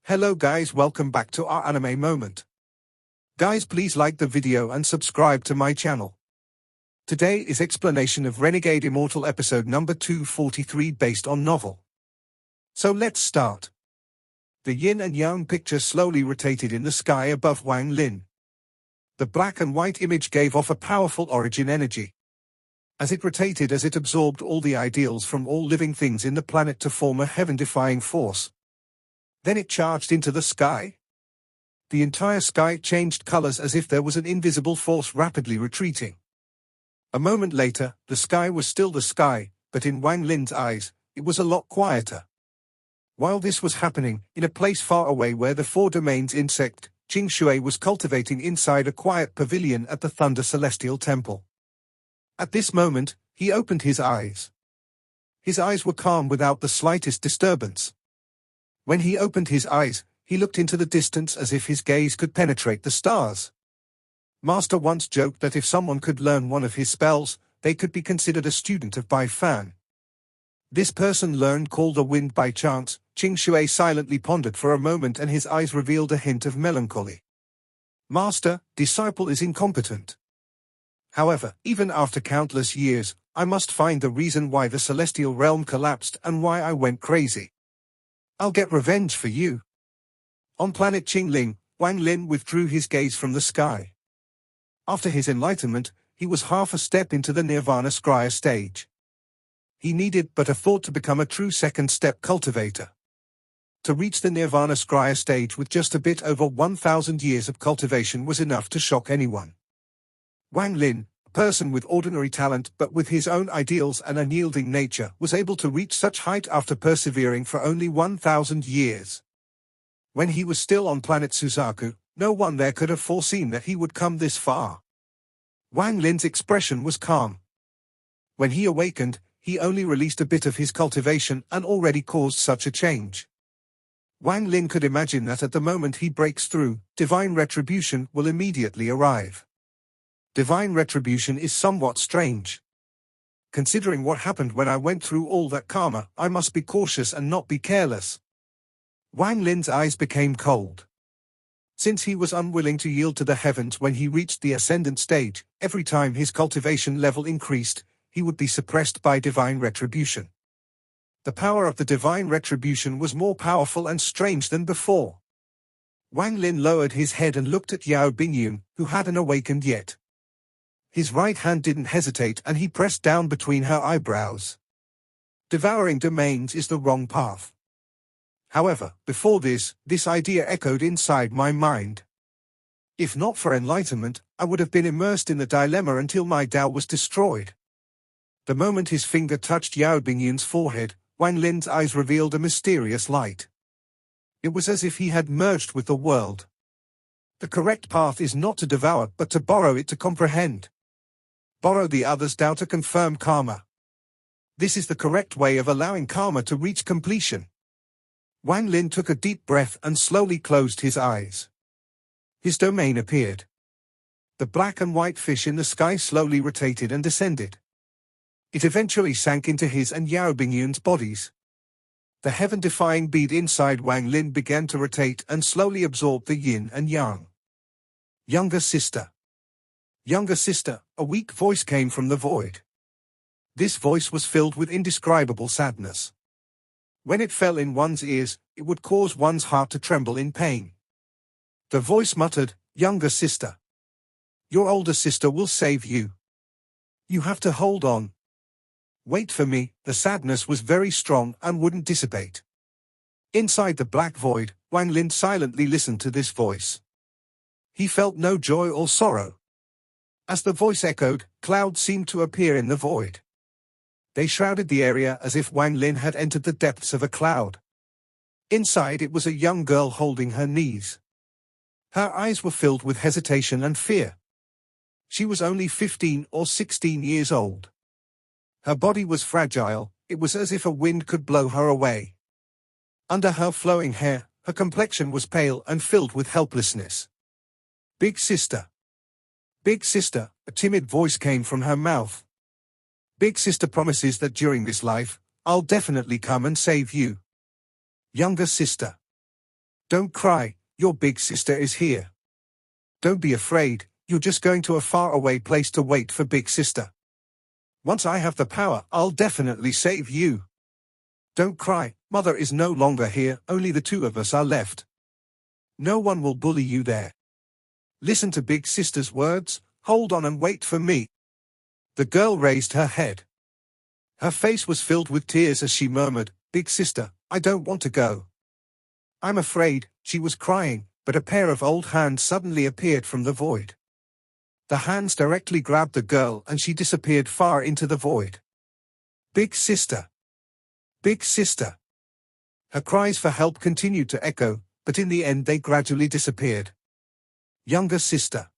Hello guys, welcome back to our anime moment. Guys, please like the video and subscribe to my channel. Today is explanation of Renegade Immortal episode number 243 based on novel. So let's start. The yin and yang picture slowly rotated in the sky above Wang Lin. The black and white image gave off a powerful origin energy. As it rotated, as it absorbed all the ideals from all living things in the planet to form a heaven-defying force. Then it charged into the sky. The entire sky changed colors as if there was an invisible force rapidly retreating. A moment later, the sky was still the sky, but in Wang Lin's eyes, it was a lot quieter. While this was happening, in a place far away where the four domains insect, Chingu was cultivating inside a quiet pavilion at the Thunder Celestial Temple. At this moment, he opened his eyes. His eyes were calm without the slightest disturbance. When he opened his eyes, he looked into the distance as if his gaze could penetrate the stars. Master once joked that if someone could learn one of his spells, they could be considered a student of Bai Fan. This person learned called the wind by chance. Chingu silently pondered for a moment and his eyes revealed a hint of melancholy. Master, disciple is incompetent. However, even after countless years, I must find the reason why the celestial realm collapsed and why I went crazy. I'll get revenge for you. On planet Qingling, Wang Lin withdrew his gaze from the sky. After his enlightenment, he was half a step into the Nirvana Scryer stage. He needed but a thought to become a true second-step cultivator. To reach the Nirvana Scryer stage with just a bit over 1,000 years of cultivation was enough to shock anyone. Wang Lin, a person with ordinary talent but with his own ideals and unyielding nature, was able to reach such height after persevering for only 1,000 years. When he was still on planet Suzaku, no one there could have foreseen that he would come this far. Wang Lin's expression was calm. When he awakened, he only released a bit of his cultivation and already caused such a change. Wang Lin could imagine that at the moment he breaks through, divine retribution will immediately arrive. Divine retribution is somewhat strange. Considering what happened when I went through all that karma, I must be cautious and not be careless. Wang Lin's eyes became cold. Since he was unwilling to yield to the heavens when he reached the ascendant stage, every time his cultivation level increased, he would be suppressed by divine retribution. The power of the divine retribution was more powerful and strange than before. Wang Lin lowered his head and looked at Yao Bin Yun, who hadn't awakened yet. His right hand didn't hesitate and he pressed down between her eyebrows. Devouring domains is the wrong path. However, before this idea echoed inside my mind. If not for enlightenment, I would have been immersed in the dilemma until my Tao was destroyed. The moment his finger touched Yao Bin Yun's forehead, Wang Lin's eyes revealed a mysterious light. It was as if he had merged with the world. The correct path is not to devour but to borrow it to comprehend. Borrow the other's Tao to confirm karma. This is the correct way of allowing karma to reach completion. Wang Lin took a deep breath and slowly closed his eyes. His domain appeared. The black and white fish in the sky slowly rotated and descended. It eventually sank into his and Yao Bin Yun's bodies. The heaven-defying bead inside Wang Lin began to rotate and slowly absorb the yin and yang. Younger sister. Younger sister, a weak voice came from the void. This voice was filled with indescribable sadness. When it fell in one's ears, it would cause one's heart to tremble in pain. The voice muttered, "Younger sister. Your older sister will save you. You have to hold on. Wait for me." The sadness was very strong and wouldn't dissipate. Inside the black void, Wang Lin silently listened to this voice. He felt no joy or sorrow. As the voice echoed, clouds seemed to appear in the void. They shrouded the area as if Wang Lin had entered the depths of a cloud. Inside it was a young girl holding her knees. Her eyes were filled with hesitation and fear. She was only 15 or 16 years old. Her body was fragile, it was as if a wind could blow her away. Under her flowing hair, her complexion was pale and filled with helplessness. "Big sister. Big sister," a timid voice came from her mouth. "Big sister promises that during this life, I'll definitely come and save you." Younger sister. Don't cry, your big sister is here. Don't be afraid, you're just going to a faraway place to wait for big sister. Once I have the power, I'll definitely save you. Don't cry, mother is no longer here, only the two of us are left. No one will bully you there. Listen to big sister's words, hold on and wait for me. The girl raised her head. Her face was filled with tears as she murmured, "Big sister, I don't want to go." "I'm afraid," she was crying, but a pair of old hands suddenly appeared from the void. The hands directly grabbed the girl and she disappeared far into the void. "Big sister! Big sister!" Her cries for help continued to echo, but in the end they gradually disappeared. "Younger sister.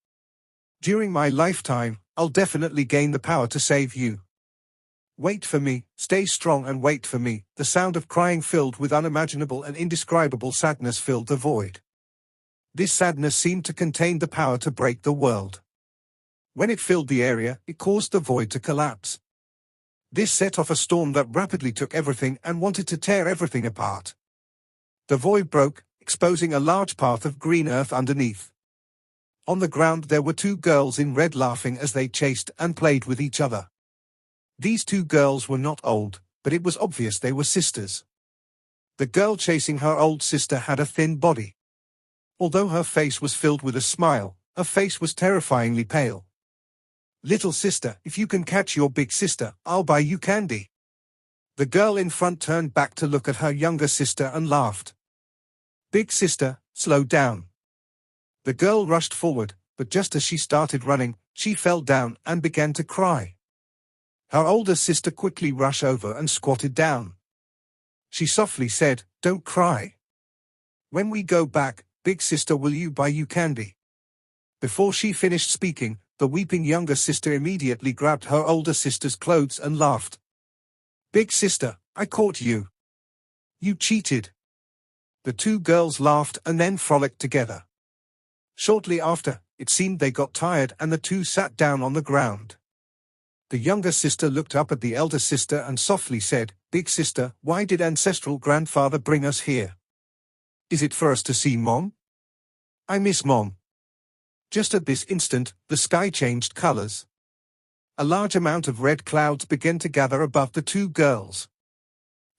During my lifetime, I'll definitely gain the power to save you. Wait for me, stay strong and wait for me." The sound of crying filled with unimaginable and indescribable sadness filled the void. This sadness seemed to contain the power to break the world. When it filled the area, it caused the void to collapse. This set off a storm that rapidly took everything and wanted to tear everything apart. The void broke, exposing a large path of green earth underneath. On the ground there were two girls in red laughing as they chased and played with each other. These two girls were not old, but it was obvious they were sisters. The girl chasing her old sister had a thin body. Although her face was filled with a smile, her face was terrifyingly pale. "Little sister, if you can catch your big sister, I'll buy you candy." The girl in front turned back to look at her younger sister and laughed. "Big sister, slow down." The girl rushed forward, but just as she started running, she fell down and began to cry. Her older sister quickly rushed over and squatted down. She softly said, "Don't cry. When we go back, big sister will you buy you candy." Before she finished speaking, the weeping younger sister immediately grabbed her older sister's clothes and laughed. "Big sister, I caught you. You cheated." The two girls laughed and then frolicked together. Shortly after, it seemed they got tired and the two sat down on the ground. The younger sister looked up at the elder sister and softly said, "Big sister, why did ancestral grandfather bring us here? Is it for us to see Mom? I miss Mom." Just at this instant, the sky changed colors. A large amount of red clouds began to gather above the two girls.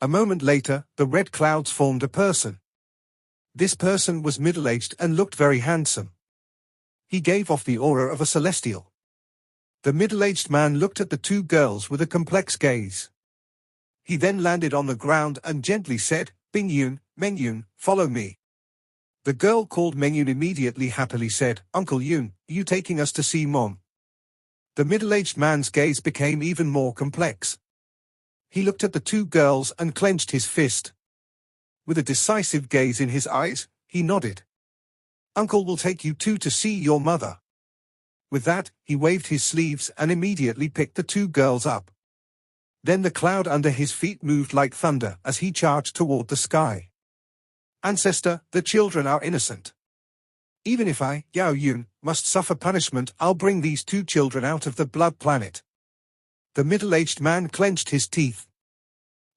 A moment later, the red clouds formed a person. This person was middle-aged and looked very handsome. He gave off the aura of a celestial. The middle-aged man looked at the two girls with a complex gaze. He then landed on the ground and gently said, "Bin Yun, Meng Yun, follow me." The girl called Meng Yun immediately happily said, "Uncle Yun, are you taking us to see Mom?" The middle-aged man's gaze became even more complex. He looked at the two girls and clenched his fist. With a decisive gaze in his eyes, he nodded. "Uncle will take you two to see your mother." With that, he waved his sleeves and immediately picked the two girls up. Then the cloud under his feet moved like thunder as he charged toward the sky. "Ancestor, the children are innocent. Even if I, Yao Yun, must suffer punishment, I'll bring these two children out of the blood planet." The middle-aged man clenched his teeth.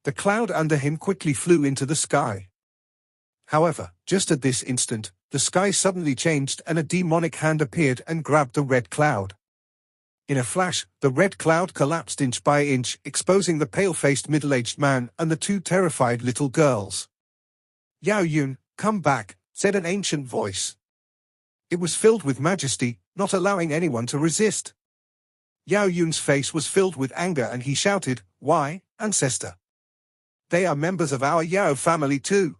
The cloud under him quickly flew into the sky. However, just at this instant, the sky suddenly changed and a demonic hand appeared and grabbed the red cloud. In a flash, the red cloud collapsed inch by inch, exposing the pale-faced middle-aged man and the two terrified little girls. "Yao Yun, come back," said an ancient voice. It was filled with majesty, not allowing anyone to resist. Yao Yun's face was filled with anger and he shouted, "Why, ancestor? They are members of our Yao family too.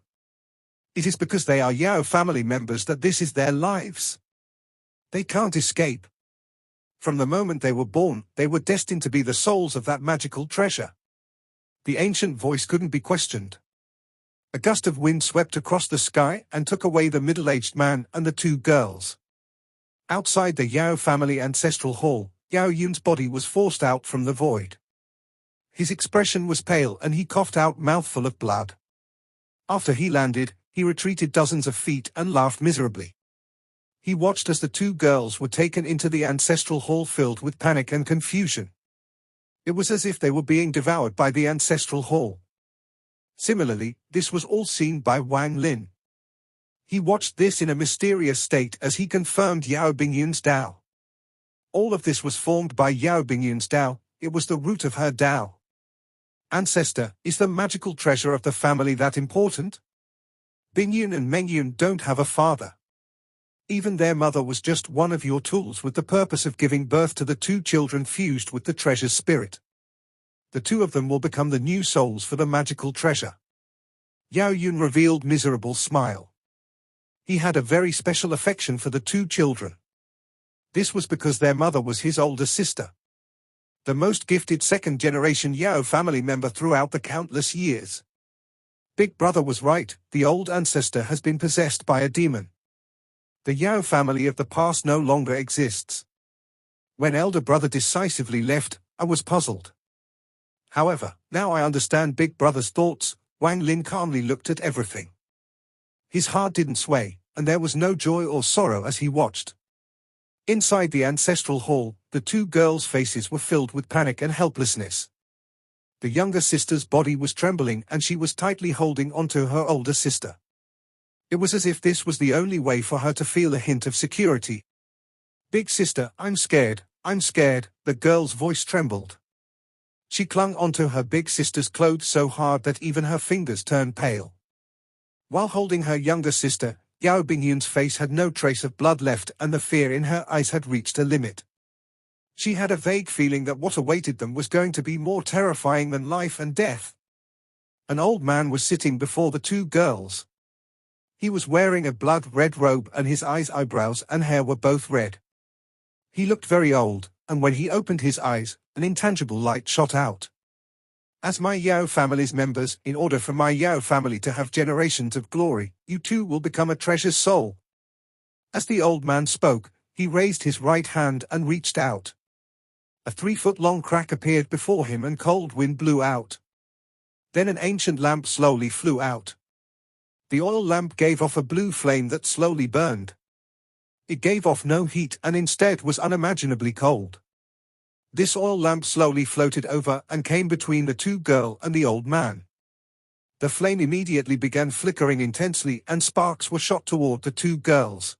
It is because they are Yao family members that this is their lives. They can't escape. From the moment they were born, they were destined to be the souls of that magical treasure." The ancient voice couldn't be questioned. A gust of wind swept across the sky and took away the middle-aged man and the two girls. Outside the Yao family ancestral hall, Yao Yun's body was forced out from the void. His expression was pale and he coughed out mouthful of blood. After he landed, he retreated dozens of feet and laughed miserably. He watched as the two girls were taken into the ancestral hall filled with panic and confusion. It was as if they were being devoured by the ancestral hall. Similarly, this was all seen by Wang Lin. He watched this in a mysterious state as he confirmed Yao Bin Yun's Tao. All of this was formed by Yao Bin Yun's Tao, it was the root of her Tao. Ancestor, is the magical treasure of the family that important? Bin Yun and Meng Yun don't have a father. Even their mother was just one of your tools with the purpose of giving birth to the two children fused with the treasure's spirit. The two of them will become the new souls for the magical treasure. Yao Yun revealed miserable smile. He had a very special affection for the two children. This was because their mother was his older sister. The most gifted second-generation Yao family member throughout the countless years. Big brother was right, the old ancestor has been possessed by a demon. The Yao family of the past no longer exists. When elder brother decisively left, I was puzzled. However, now I understand big brother's thoughts. Wang Lin calmly looked at everything. His heart didn't sway, and there was no joy or sorrow as he watched. Inside the ancestral hall, the two girls' faces were filled with panic and helplessness. The younger sister's body was trembling and she was tightly holding onto her older sister. It was as if this was the only way for her to feel a hint of security. Big sister, I'm scared, the girl's voice trembled. She clung onto her big sister's clothes so hard that even her fingers turned pale. While holding her younger sister, Yao Bin Yun's face had no trace of blood left and the fear in her eyes had reached a limit. She had a vague feeling that what awaited them was going to be more terrifying than life and death. An old man was sitting before the two girls. He was wearing a blood-red robe and his eyebrows and hair were both red. He looked very old, and when he opened his eyes, an intangible light shot out. As my Yao family's members, in order for my Yao family to have generations of glory, you too will become a treasure's soul. As the old man spoke, he raised his right hand and reached out. A 3-foot-long crack appeared before him and cold wind blew out. Then an ancient lamp slowly flew out. The oil lamp gave off a blue flame that slowly burned. It gave off no heat and instead was unimaginably cold. This oil lamp slowly floated over and came between the two girls and the old man. The flame immediately began flickering intensely and sparks were shot toward the two girls.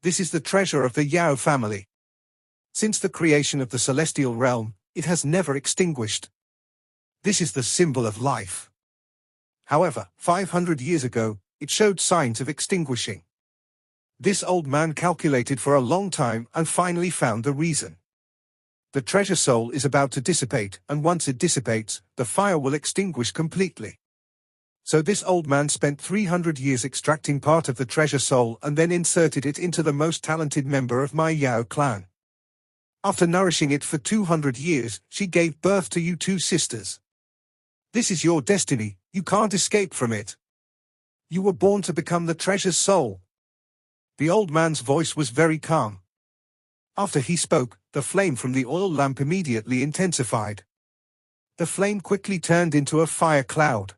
This is the treasure of the Yao family. Since the creation of the celestial realm, it has never extinguished. This is the symbol of life. However, 500 years ago, it showed signs of extinguishing. This old man calculated for a long time and finally found the reason. The treasure soul is about to dissipate, and once it dissipates, the fire will extinguish completely. So this old man spent 300 years extracting part of the treasure soul and then inserted it into the most talented member of my Yao clan. After nourishing it for 200 years, she gave birth to you two sisters. This is your destiny, you can't escape from it. You were born to become the treasure's soul. The old man's voice was very calm. After he spoke, the flame from the oil lamp immediately intensified. The flame quickly turned into a fire cloud.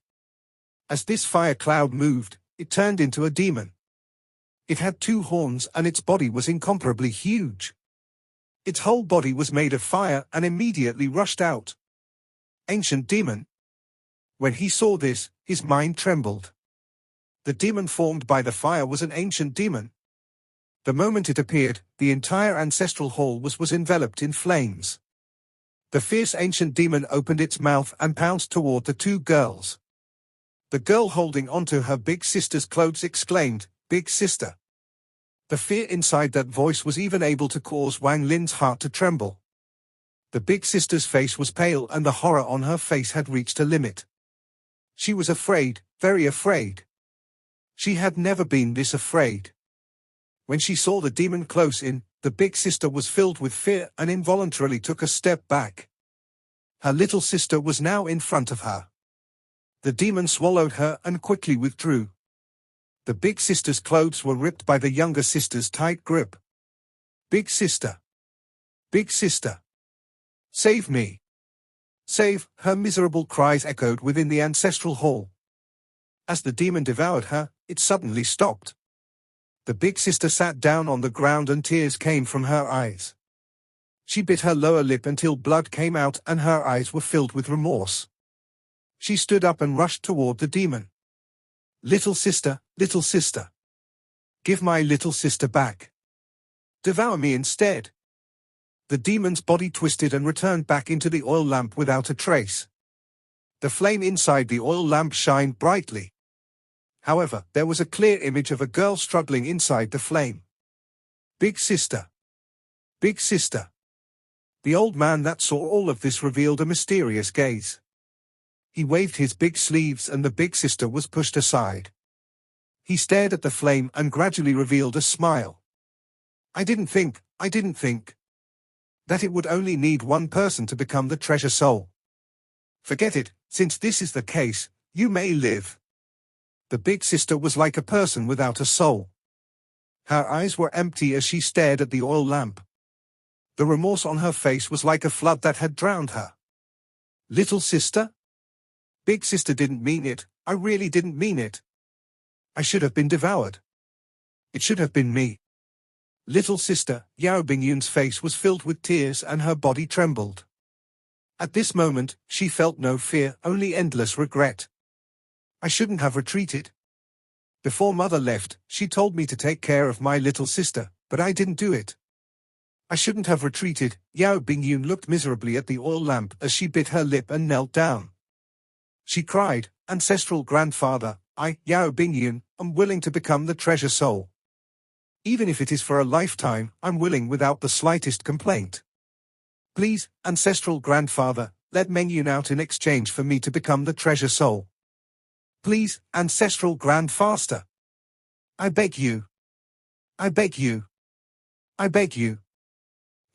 As this fire cloud moved, it turned into a demon. It had 2 horns and its body was incomparably huge. Its whole body was made of fire and immediately rushed out. Ancient demon. When he saw this, his mind trembled. The demon formed by the fire was an ancient demon. The moment it appeared, the entire ancestral hall was enveloped in flames. The fierce ancient demon opened its mouth and pounced toward the two girls. The girl holding onto her big sister's clothes exclaimed, "Big sister." The fear inside that voice was even able to cause Wang Lin's heart to tremble. The big sister's face was pale and the horror on her face had reached a limit. She was afraid, very afraid. She had never been this afraid. When she saw the demon close in, the big sister was filled with fear and involuntarily took a step back. Her little sister was now in front of her. The demon swallowed her and quickly withdrew. The big sister's clothes were ripped by the younger sister's tight grip. "Big sister! Big sister! Save me! Save!" Her miserable cries echoed within the ancestral hall. As the demon devoured her, it suddenly stopped. The big sister sat down on the ground and tears came from her eyes. She bit her lower lip until blood came out and her eyes were filled with remorse. She stood up and rushed toward the demon. Little sister, Give my little sister back. Devour me instead. The demon's body twisted and returned back into the oil lamp without a trace. The flame inside the oil lamp shined brightly. However, there was a clear image of a girl struggling inside the flame. Big sister. Big sister. The old man that saw all of this revealed a mysterious gaze. He waved his big sleeves and the big sister was pushed aside. He stared at the flame and gradually revealed a smile. I didn't think that it would only need one person to become the treasure soul. Forget it, since this is the case, you may live. The big sister was like a person without a soul. Her eyes were empty as she stared at the oil lamp. The remorse on her face was like a flood that had drowned her. Little sister? Big sister didn't mean it, I really didn't mean it. I should have been devoured. It should have been me. Little sister, Yao Bin Yun's face was filled with tears and her body trembled. At this moment, she felt no fear, only endless regret. I shouldn't have retreated. Before mother left, she told me to take care of my little sister, but I didn't do it. I shouldn't have retreated. Yao Bin Yun looked miserably at the oil lamp as she bit her lip and knelt down. She cried, Ancestral grandfather, I, Yao Bin Yun, am willing to become the treasure soul. Even if it is for a lifetime, I'm willing without the slightest complaint. Please, ancestral grandfather, let Meng Yun out in exchange for me to become the treasure soul. Please, ancestral grandfaster. I beg you. I beg you. I beg you.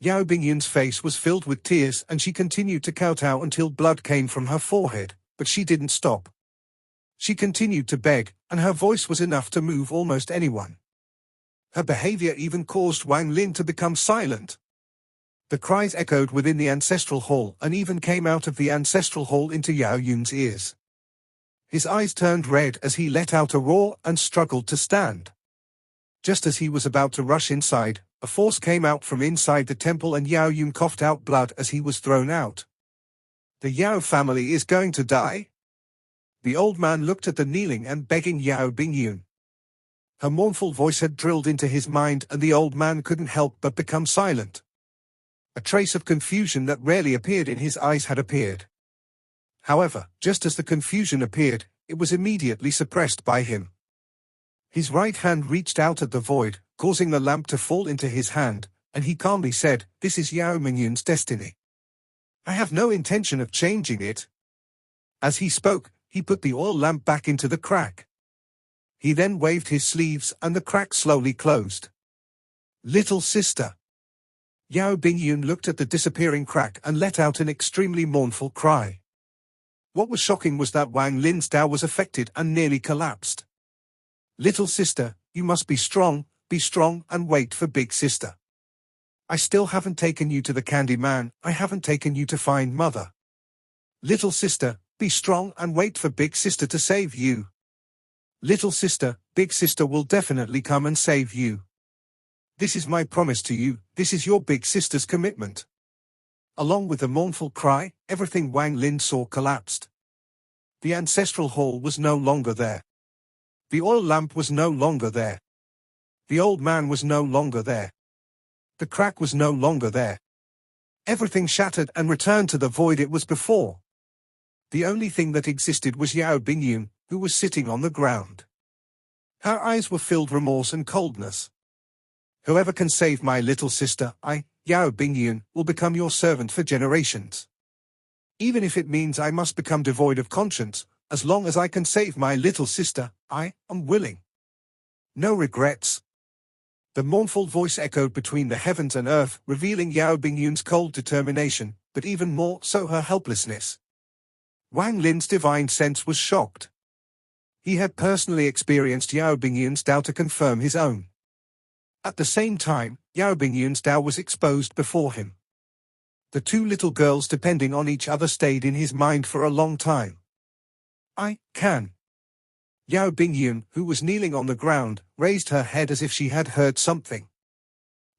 Yao Bin Yun's face was filled with tears and she continued to kowtow until blood came from her forehead, but she didn't stop. She continued to beg, and her voice was enough to move almost anyone. Her behavior even caused Wang Lin to become silent. The cries echoed within the ancestral hall and even came out of the ancestral hall into Yao Yun's ears. His eyes turned red as he let out a roar and struggled to stand. Just as he was about to rush inside, a force came out from inside the temple and Yao Yun coughed out blood as he was thrown out. The Yao family is going to die? The old man looked at the kneeling and begging Yao Bin Yun. Her mournful voice had drilled into his mind and the old man couldn't help but become silent. A trace of confusion that rarely appeared in his eyes had appeared. However, just as the confusion appeared, it was immediately suppressed by him. His right hand reached out at the void, causing the lamp to fall into his hand, and he calmly said, This is Yao Bin Yun's destiny. I have no intention of changing it. As he spoke, he put the oil lamp back into the crack. He then waved his sleeves and the crack slowly closed. Little sister. Yao Bin Yun looked at the disappearing crack and let out an extremely mournful cry. What was shocking was that Wang Lin's Tao was affected and nearly collapsed. Little sister, you must be strong and wait for big sister. I still haven't taken you to the Candy Man, I haven't taken you to find mother. Little sister, be strong and wait for big sister to save you. Little sister, big sister will definitely come and save you. This is my promise to you, this is your big sister's commitment. Along with the mournful cry, everything Wang Lin saw collapsed. The ancestral hall was no longer there. The oil lamp was no longer there. The old man was no longer there. The crack was no longer there. Everything shattered and returned to the void it was before. The only thing that existed was Yao Bin Yun, who was sitting on the ground. Her eyes were filled with remorse and coldness. Whoever can save my little sister, I, Yao Bin Yun, will become your servant for generations. Even if it means I must become devoid of conscience, as long as I can save my little sister, I am willing. No regrets. The mournful voice echoed between the heavens and earth, revealing Yao Bin Yun's cold determination, but even more so her helplessness. Wang Lin's divine sense was shocked. He had personally experienced Yao Bin Yun's Tao to confirm his own. At the same time, Yao Bin Yun's Tao was exposed before him. The two little girls depending on each other stayed in his mind for a long time. I can. Yao Bin Yun, who was kneeling on the ground, raised her head as if she had heard something.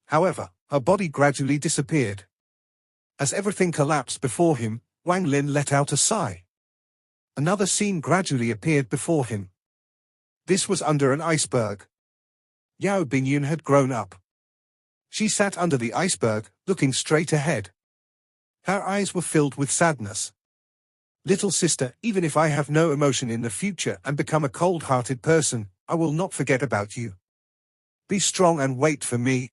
However, her body gradually disappeared. As everything collapsed before him, Wang Lin let out a sigh. Another scene gradually appeared before him. This was under an iceberg. Yao Bin Yun had grown up. She sat under the iceberg, looking straight ahead. Her eyes were filled with sadness. Little sister, even if I have no emotion in the future and become a cold-hearted person, I will not forget about you. Be strong and wait for me.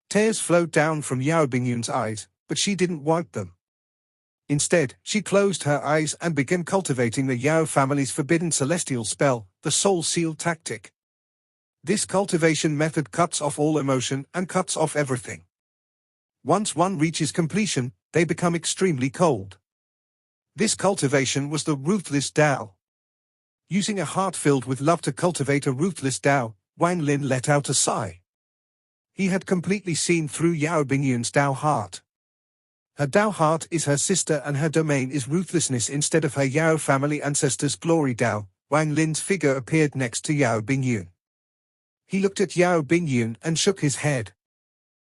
Tears flowed down from Yao Bin Yun's eyes, but she didn't wipe them. Instead, she closed her eyes and began cultivating the Yao family's forbidden celestial spell, the Soul Seal tactic. This cultivation method cuts off all emotion and cuts off everything. Once one reaches completion, they become extremely cold. This cultivation was the ruthless Tao. Using a heart filled with love to cultivate a ruthless Tao, Wang Lin let out a sigh. He had completely seen through Yao Bin Yun's Tao heart. Her Tao heart is her sister and her domain is ruthlessness instead of her Yao family ancestors' glory Tao. Wang Lin's figure appeared next to Yao Bin Yun. He looked at Yao Bin Yun and shook his head.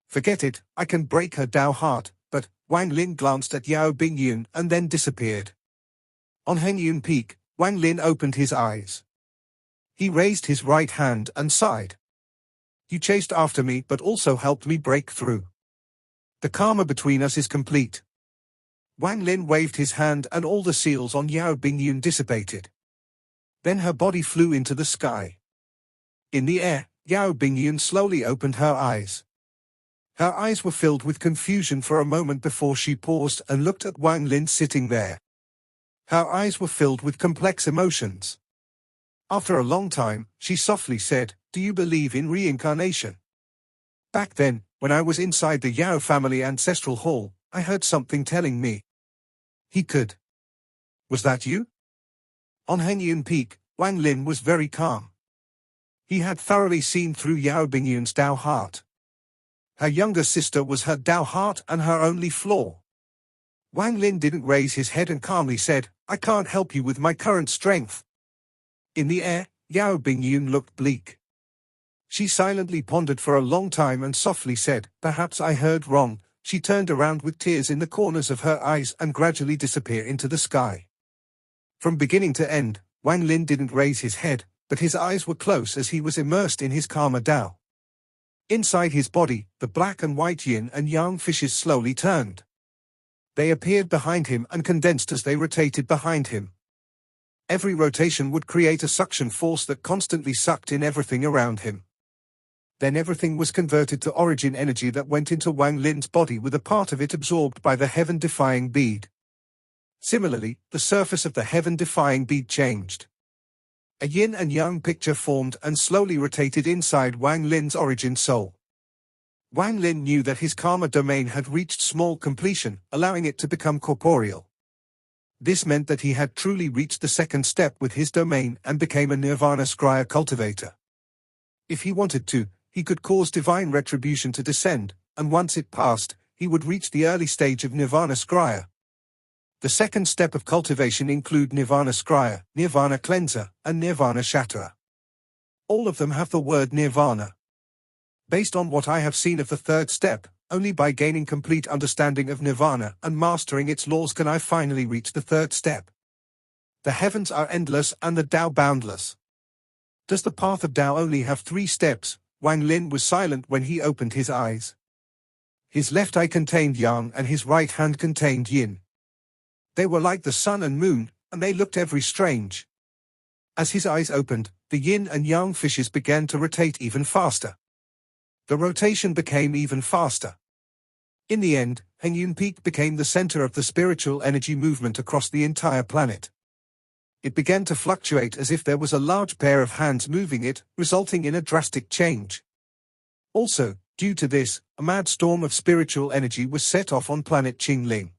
Forget it, I can break her Tao heart, but Wang Lin glanced at Yao Bin Yun and then disappeared. On Heng Yun Peak, Wang Lin opened his eyes. He raised his right hand and sighed. You chased after me but also helped me break through. The karma between us is complete. Wang Lin waved his hand and all the seals on Yao Bin Yun dissipated. Then her body flew into the sky. In the air, Yao Bin Yun slowly opened her eyes. Her eyes were filled with confusion for a moment before she paused and looked at Wang Lin sitting there. Her eyes were filled with complex emotions. After a long time, she softly said, "Do you believe in reincarnation?" Back then, when I was inside the Yao family ancestral hall, I heard something telling me he could. Was that you? On Heng Yun Peak, Wang Lin was very calm. He had thoroughly seen through Yao Bin Yun's Tao heart. Her younger sister was her Tao heart and her only flaw. Wang Lin didn't raise his head and calmly said, "I can't help you with my current strength." In the air, Yao Bin Yun looked bleak. She silently pondered for a long time and softly said, "Perhaps I heard wrong." She turned around with tears in the corners of her eyes and gradually disappeared into the sky. From beginning to end, Wang Lin didn't raise his head, but his eyes were closed as he was immersed in his karma Tao. Inside his body, the black and white yin and yang fishes slowly turned. They appeared behind him and condensed as they rotated behind him. Every rotation would create a suction force that constantly sucked in everything around him. Then everything was converted to origin energy that went into Wang Lin's body with a part of it absorbed by the heaven-defying bead. Similarly, the surface of the heaven-defying bead changed. A yin and yang picture formed and slowly rotated inside Wang Lin's origin soul. Wang Lin knew that his karma domain had reached small completion, allowing it to become corporeal. This meant that he had truly reached the second step with his domain and became a nirvana scrya cultivator. If he wanted to, he could cause divine retribution to descend, and once it passed, he would reach the early stage of nirvana scrya. The second step of cultivation include nirvana scrya, nirvana cleanser, and nirvana shatterer. All of them have the word nirvana. Based on what I have seen of the third step, only by gaining complete understanding of nirvana and mastering its laws can I finally reach the third step. The heavens are endless and the Tao boundless. Does the path of Tao only have 3 steps? Wang Lin was silent when he opened his eyes. His left eye contained yang and his right hand contained yin. They were like the sun and moon, and they looked very strange. As his eyes opened, the yin and yang fishes began to rotate even faster. The rotation became even faster. In the end, Heng Yun Peak became the center of the spiritual energy movement across the entire planet. It began to fluctuate as if there was a large pair of hands moving it, resulting in a drastic change. Also, due to this, a mad storm of spiritual energy was set off on planet Qingling.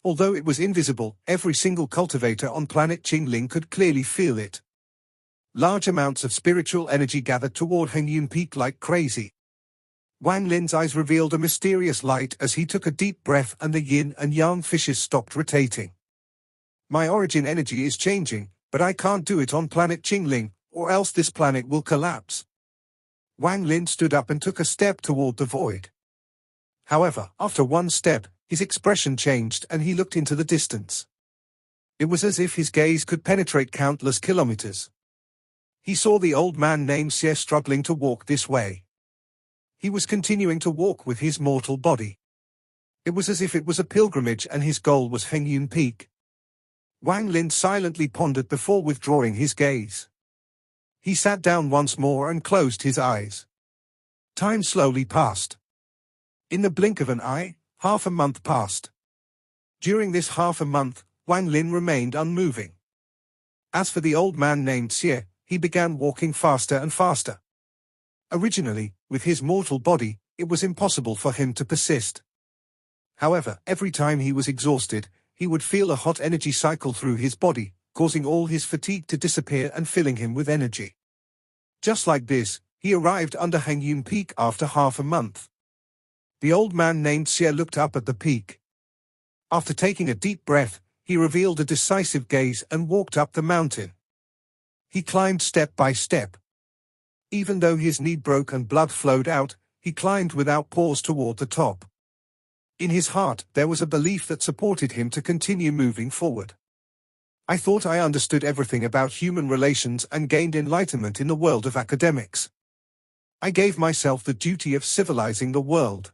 Although it was invisible, every single cultivator on planet Qingling could clearly feel it. Large amounts of spiritual energy gathered toward Heng Yun Peak like crazy. Wang Lin's eyes revealed a mysterious light as he took a deep breath and the yin and yang fishes stopped rotating. My origin energy is changing, but I can't do it on planet Qingling, or else this planet will collapse. Wang Lin stood up and took a step toward the void. However, after one step, his expression changed and he looked into the distance. It was as if his gaze could penetrate countless kilometers. he saw the old man named Xie struggling to walk this way. He was continuing to walk with his mortal body. It was as if it was a pilgrimage and his goal was Hengyun Peak. Wang Lin silently pondered before withdrawing his gaze. He sat down once more and closed his eyes. Time slowly passed. In the blink of an eye, half a month passed. During this half a month, Wang Lin remained unmoving. As for the old man named Xie, he began walking faster and faster. Originally, with his mortal body, it was impossible for him to persist. However, every time he was exhausted, he would feel a hot energy cycle through his body, causing all his fatigue to disappear and filling him with energy. Just like this, he arrived under Hengyun Peak after half a month. The old man named Xie looked up at the peak. After taking a deep breath, he revealed a decisive gaze and walked up the mountain. He climbed step by step. Even though his knee broke and blood flowed out, he climbed without pause toward the top. In his heart, there was a belief that supported him to continue moving forward. I thought I understood everything about human relations and gained enlightenment in the world of academics. I gave myself the duty of civilizing the world.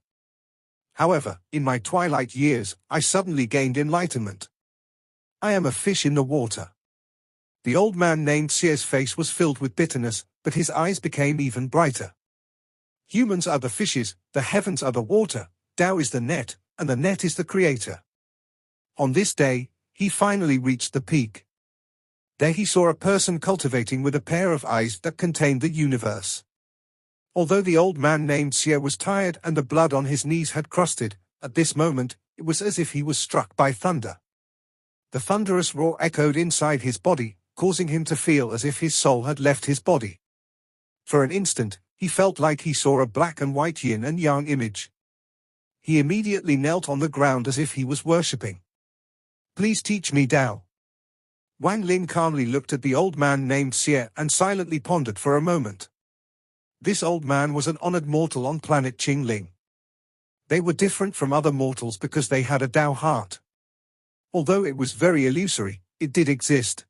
However, in my twilight years, I suddenly gained enlightenment. I am a fish in the water. The old man named Xie's face was filled with bitterness, but his eyes became even brighter. Humans are the fishes, the heavens are the water, Tao is the net, and the net is the creator. On this day, he finally reached the peak. There he saw a person cultivating with a pair of eyes that contained the universe. Although the old man named Xie was tired and the blood on his knees had crusted, at this moment, it was as if he was struck by thunder. The thunderous roar echoed inside his body, causing him to feel as if his soul had left his body. For an instant, he felt like he saw a black and white yin and yang image. He immediately knelt on the ground as if he was worshipping. Please teach me Tao. Wang Lin calmly looked at the old man named Xie and silently pondered for a moment. This old man was an honored mortal on planet Qingling. They were different from other mortals because they had a Tao heart. Although it was very illusory, it did exist.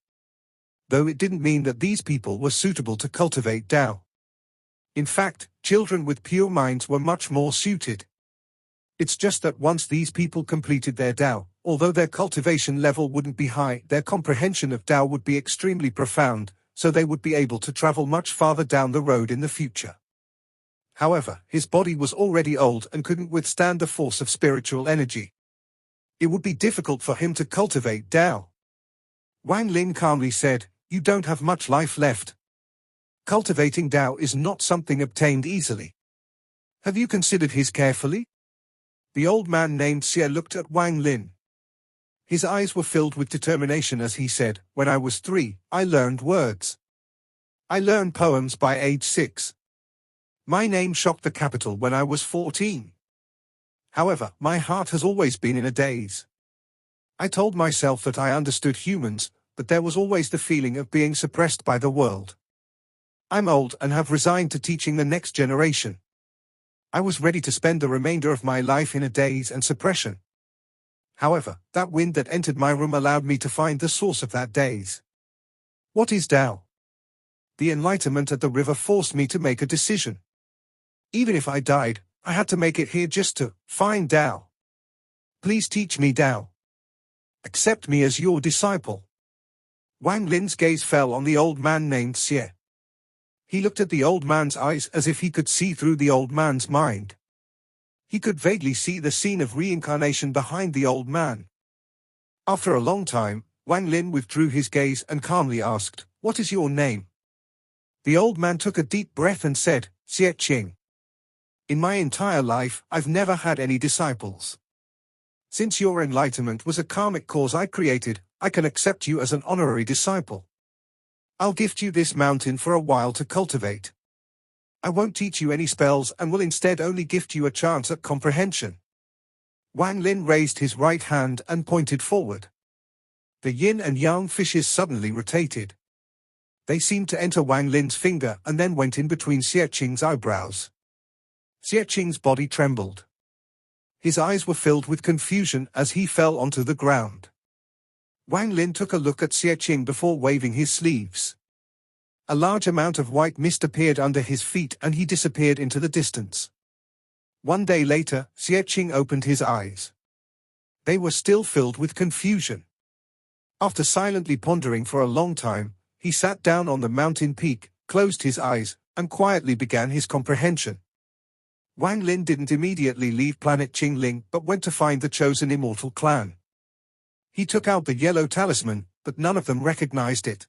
Though it didn't mean that these people were suitable to cultivate Tao. In fact, children with pure minds were much more suited. It's just that once these people completed their Tao, although their cultivation level wouldn't be high, their comprehension of Tao would be extremely profound, so they would be able to travel much farther down the road in the future. However, his body was already old and couldn't withstand the force of spiritual energy. It would be difficult for him to cultivate Tao. Wang Lin calmly said, "You don't have much life left. Cultivating Tao is not something obtained easily. Have you considered his carefully?" The old man named Xie looked at Wang Lin. His eyes were filled with determination as he said, "When I was 3, I learned words. I learned poems by age 6. My name shocked the capital when I was 14. However, my heart has always been in a daze. I told myself that I understood humans, but there was always the feeling of being suppressed by the world. I'm old and have resigned to teaching the next generation. I was ready to spend the remainder of my life in a daze and suppression. However, that wind that entered my room allowed me to find the source of that daze. What is Tao? The enlightenment at the river forced me to make a decision. Even if I died, I had to make it here just to find Tao. Please teach me Tao. Accept me as your disciple." Wang Lin's gaze fell on the old man named Xie. He looked at the old man's eyes as if he could see through the old man's mind. He could vaguely see the scene of reincarnation behind the old man. After a long time, Wang Lin withdrew his gaze and calmly asked, "What is your name?" The old man took a deep breath and said, "Xie Qing. In my entire life, I've never had any disciples. Since your enlightenment was a karmic cause I created, I can accept you as an honorary disciple. I'll gift you this mountain for a while to cultivate. I won't teach you any spells and will instead only gift you a chance at comprehension." Wang Lin raised his right hand and pointed forward. The yin and yang fishes suddenly rotated. They seemed to enter Wang Lin's finger and then went in between Xie Qing's eyebrows. Xie Qing's body trembled. His eyes were filled with confusion as he fell onto the ground. Wang Lin took a look at Xie Qing before waving his sleeves. A large amount of white mist appeared under his feet and he disappeared into the distance. One day later, Xie opened his eyes. They were still filled with confusion. After silently pondering for a long time, he sat down on the mountain peak, closed his eyes, and quietly began his comprehension. Wang Lin didn't immediately leave planet Qingling but went to find the chosen immortal clan. He took out the yellow talisman, but none of them recognized it.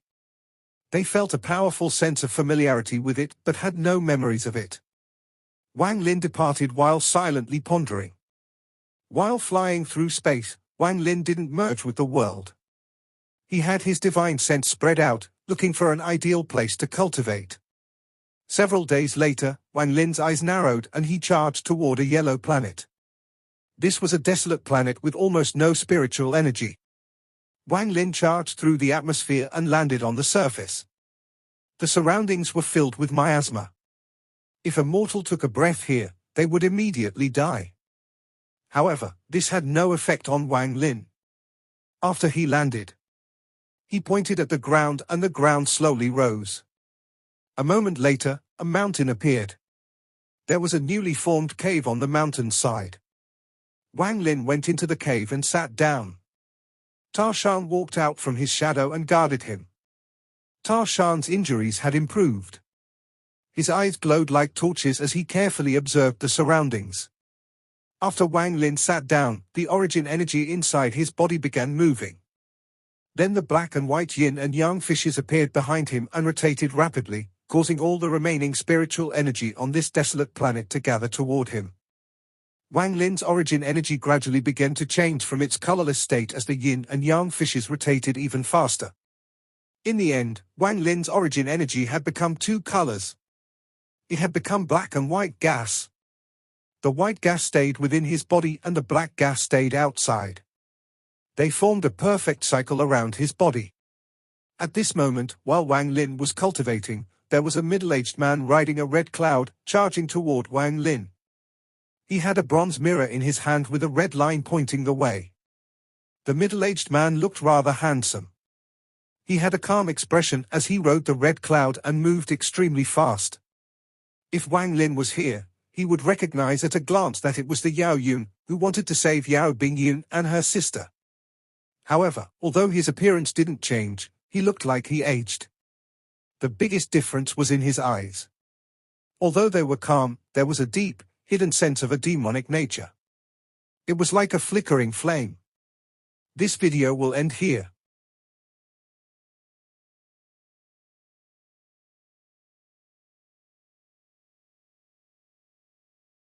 They felt a powerful sense of familiarity with it but had no memories of it. Wang Lin departed while silently pondering. While flying through space, Wang Lin didn't merge with the world. He had his divine sense spread out, looking for an ideal place to cultivate. Several days later, Wang Lin's eyes narrowed and he charged toward a yellow planet. This was a desolate planet with almost no spiritual energy. Wang Lin charged through the atmosphere and landed on the surface. The surroundings were filled with miasma. If a mortal took a breath here, they would immediately die. However, this had no effect on Wang Lin. After he landed, he pointed at the ground and the ground slowly rose. A moment later, a mountain appeared. There was a newly formed cave on the mountain's side. Wang Lin went into the cave and sat down. Tarshan walked out from his shadow and guarded him. Tarshan's injuries had improved. His eyes glowed like torches as he carefully observed the surroundings. After Wang Lin sat down, the origin energy inside his body began moving. Then the black and white yin and yang fishes appeared behind him and rotated rapidly, causing all the remaining spiritual energy on this desolate planet to gather toward him. Wang Lin's origin energy gradually began to change from its colorless state as the yin and yang fishes rotated even faster. In the end, Wang Lin's origin energy had become two colors. It had become black and white gas. The white gas stayed within his body and the black gas stayed outside. They formed a perfect cycle around his body. At this moment, while Wang Lin was cultivating, there was a middle-aged man riding a red cloud, charging toward Wang Lin. He had a bronze mirror in his hand with a red line pointing the way. The middle-aged man looked rather handsome. He had a calm expression as he rode the red cloud and moved extremely fast. If Wang Lin was here, he would recognize at a glance that it was the Yao Yun, who wanted to save Yao Bin Yun and her sister. However, although his appearance didn't change, he looked like he aged. The biggest difference was in his eyes. Although they were calm, there was a deep, hidden sense of a demonic nature. It was like a flickering flame. This video will end here.